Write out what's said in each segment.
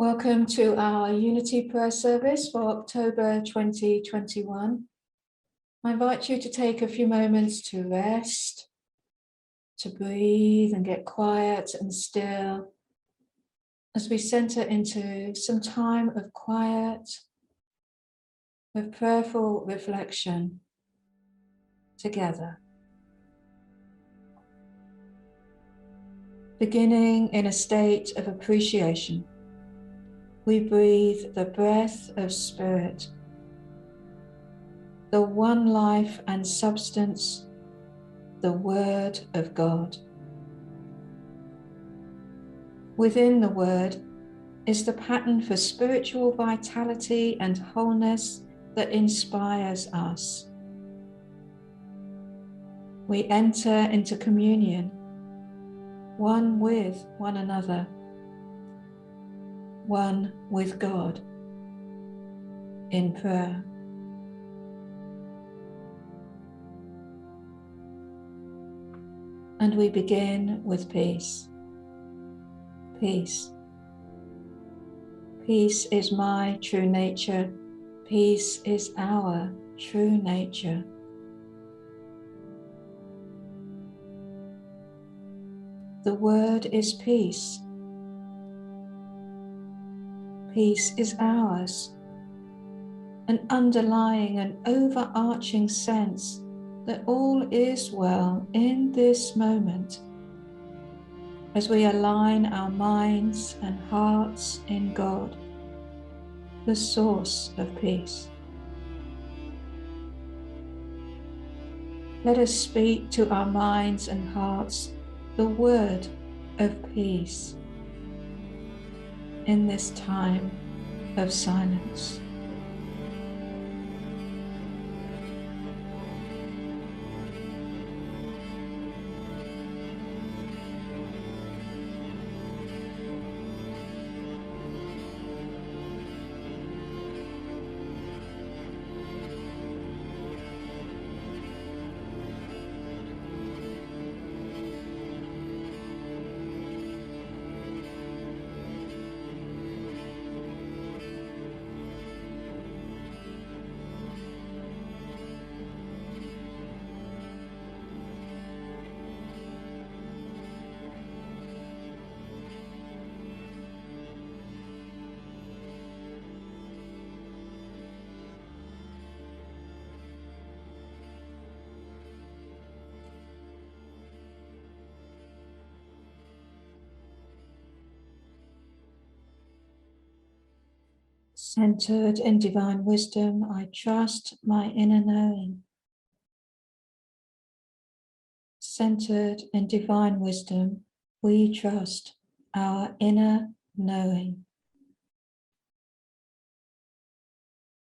Welcome to our Unity Prayer Service for October 2021. I invite you to take a few moments to rest, to breathe and get quiet and still as we center into some time of quiet, of prayerful reflection together. Beginning in a state of appreciation, we breathe the breath of Spirit, the one life and substance, the Word of God. Within the Word is the pattern for spiritual vitality and wholeness that inspires us. We enter into communion, one with one another, one with God, in prayer. And we begin with peace. Peace. Peace is my true nature. Peace is our true nature. The word is peace. Peace is ours, an underlying and overarching sense that all is well in this moment as we align our minds and hearts in God, the source of peace. Let us speak to our minds and hearts the word of peace in this time of silence. Centered in divine wisdom, I trust my inner knowing. Centered in divine wisdom, we trust our inner knowing.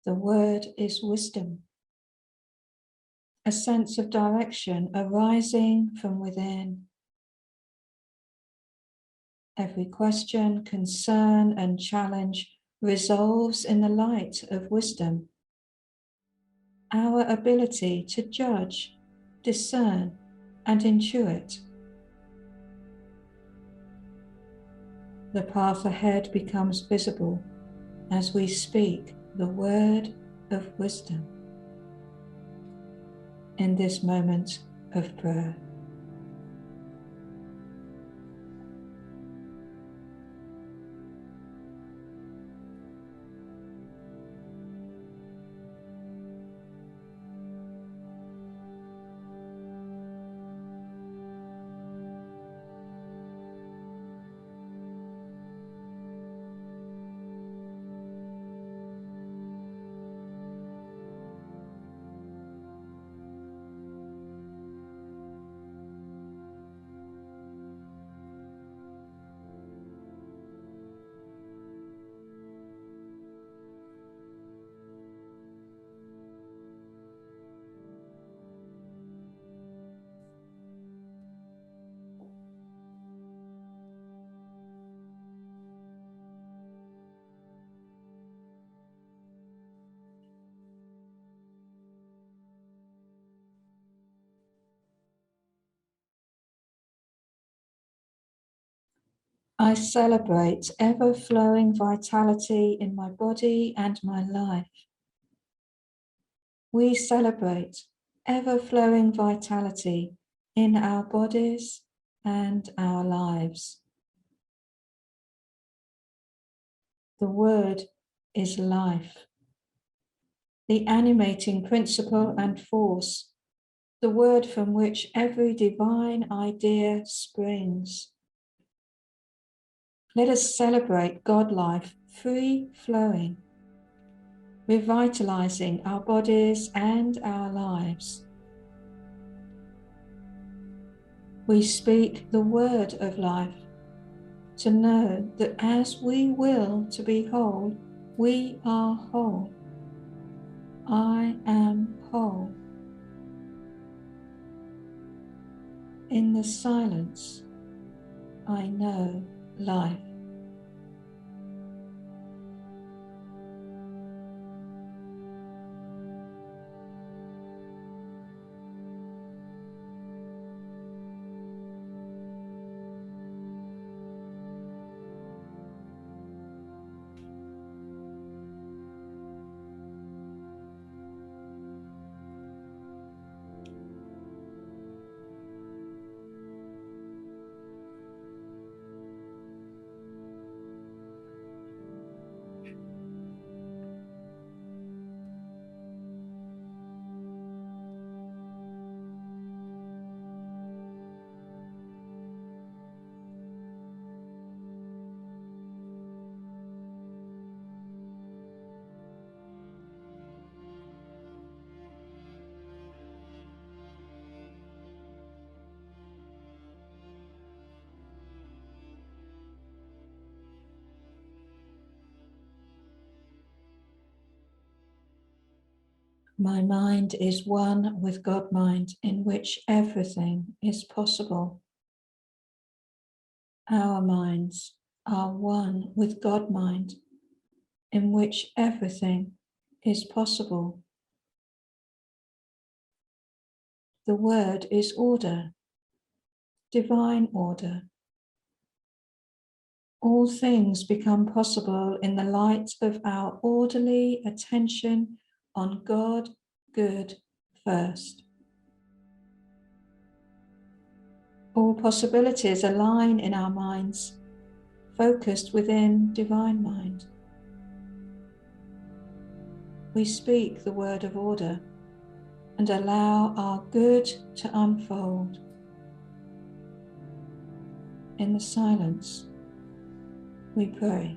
The word is wisdom, a sense of direction arising from within. Every question, concern, and challenge resolves in the light of wisdom. Our ability to judge, discern, and intuit. The path ahead becomes visible as we speak the word of wisdom in this moment of prayer. I celebrate ever-flowing vitality in my body and my life. We celebrate ever-flowing vitality in our bodies and our lives. The word is life, the animating principle and force, the word from which every divine idea springs. Let us celebrate God life free-flowing, revitalizing our bodies and our lives. We speak the word of life, to know that as we will to be whole, we are whole. I am whole. In the silence, I know life. My mind is one with God mind, in which everything is possible. Our minds are one with God mind, in which everything is possible. The word is order, divine order. All things become possible in the light of our orderly attention on God, good first. All possibilities align in our minds, focused within divine mind. We speak the word of order and allow our good to unfold. In the silence, we pray.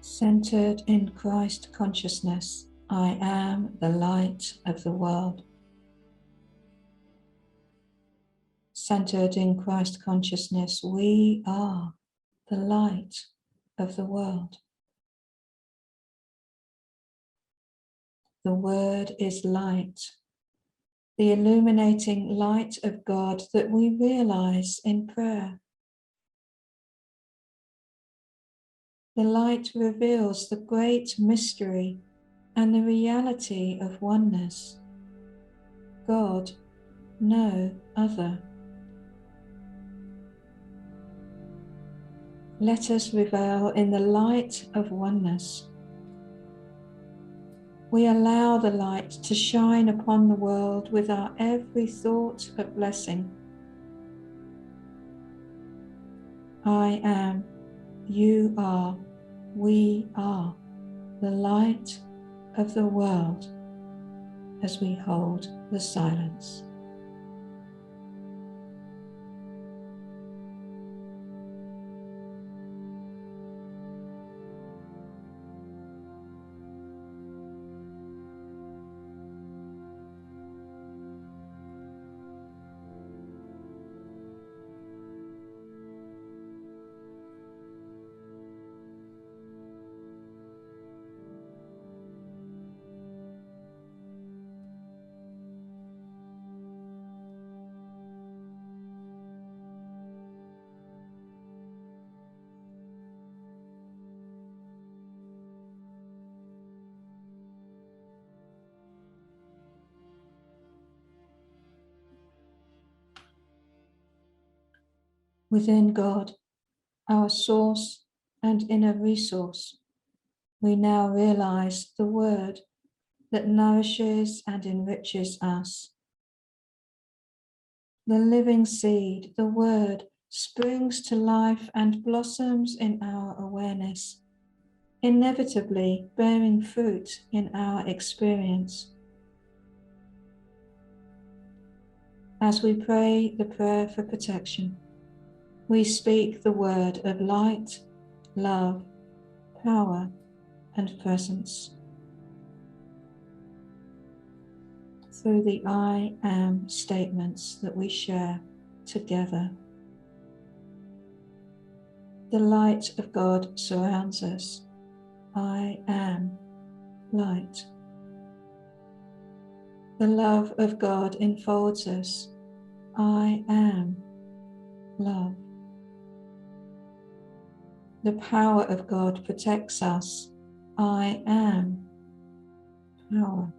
Centered in Christ consciousness, I am the light of the world. Centered in Christ consciousness, we are the light of the world. The word is light, the illuminating light of God that we realize in prayer. The light reveals the great mystery and the reality of oneness. God, no other. Let us revel in the light of oneness. We allow the light to shine upon the world with our every thought of blessing. I am, you are, we are the light of the world as we hold the silence. Within God, our source and inner resource, we now realize the word that nourishes and enriches us. The living seed, the word, springs to life and blossoms in our awareness, inevitably bearing fruit in our experience. As we pray the prayer for protection, we speak the word of light, love, power, and presence. Through the I am statements that we share together. The light of God surrounds us. I am light. The love of God enfolds us. I am love. The power of God protects us. I am power.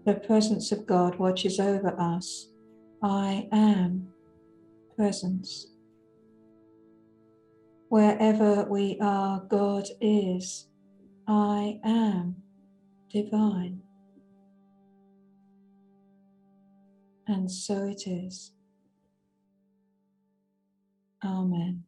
The presence of God watches over us. I am presence. Wherever we are, God is. I am divine. And so it is. Amen.